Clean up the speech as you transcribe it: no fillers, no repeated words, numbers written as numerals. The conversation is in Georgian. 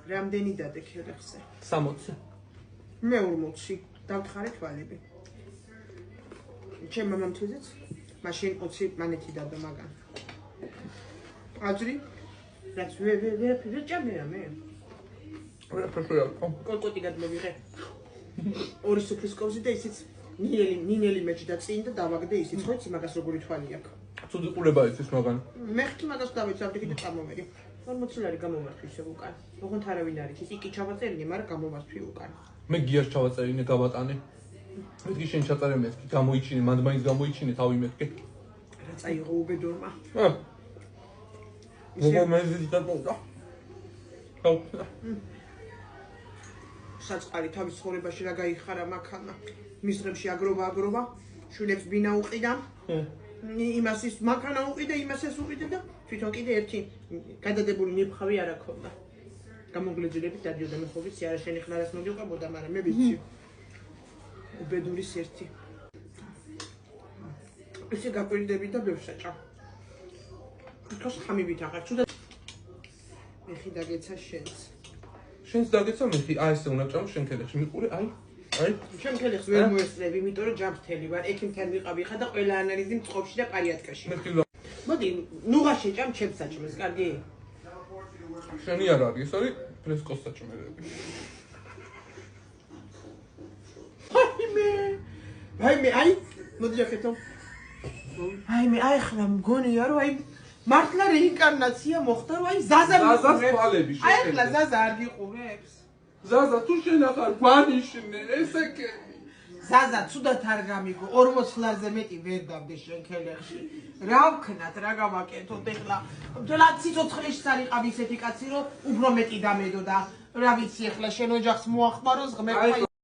რამდენი დადე ქერეხზე? 60. მე 40. დავთხარე თვალები. ჩემ მამამ თვიზეც მაშინ 20 მანეთი დადო მაგან. აზრი? რაც ვერ ჭამია მე. კოტკოტი გადმოვიღე. ორი სუფრის კოვზი და ისიც ნინელი მეჭი და წინ და დავაგდე ისიც ხო იცი მაგას როგორი თვალი აქვს. ცუდი ყურება იცის მაგან. მე ხთი მაგას დავიცავდი კიდე წამოვედი. 40 ლარი გამომართვი ისე უკან. ოღონდ არავინ არ იცის, იქი ჩავაწერინე, მაგრამ გამომართვი უკან. მე გიას ჩავაწერინე, გავატანე. მეთქი შენ ჩაწერე მეთქი, გამოიჩინე, მანდ მაინც გამოიჩინე თავი მეთქი. რა წაიღო უბედურმა. როგორ მეზიდ დაკავდა. საწყარი თავის ცხოვრებაში რა გაიხარა მაქანა. მისღებში აგროვა, შვილებს ბინა უყიდა. იმას ის მაქანა უყიდა, იმას ეს უყიდა და თვითონ კიდე ერთი გადადებული ნიფხავი არ აქონდა. გამოგლეჯილებით დადიოდა მე ხო ვიცი არა შენი ხნარას მოგიყვებოდა, მაგრამ მე ვიცი. უბედურის ერთი. ისე გაკვირდები და ბევრსაჭა. იქოს ხამივით აღარ ჩუ და მეხი დაგეცა შენს. შენს დაგეცა მეხი, აი ესე უნდა ჭამ შენ ქელეხში მიყურე, აი. შენ ქელეხს ვერ მოესწრები, იმიტომ რომ ჯამრთელი ვარ, ექიმთან ვიყავი ხა და ყველა ანალიზი მწყობში და პარიატკაში. მოდი, ნუღა შეჭამ ჩემს საჭმელს, კარგი? შენი არ არის, ეს არის ფრესკოს საჭმელები. აი, მოდი ჯაკეთო. აი ხლა მგონია რომ აი მართლა რეინკარნაცია მოხდა რომ აი ზაზას თვალები აი ხლა ზაზა არ გიყურებს? ზაზა თუ შენ ახარ გვანიშნე, ესე კი. ზაზა ცუდად არ გამიგო, 40 ლარზე მეტი ვერ დავდე შენ ქელეხში. რა ვქნათ, რა გავაკეთოთ ეხლა? თლაც სიცოცხლეში არიყავ ისეთი კაცი რომ უფრო მეტი დამედო და რა ვიცი ეხლა შენ ოჯახს მოახმაროს ღმერთმა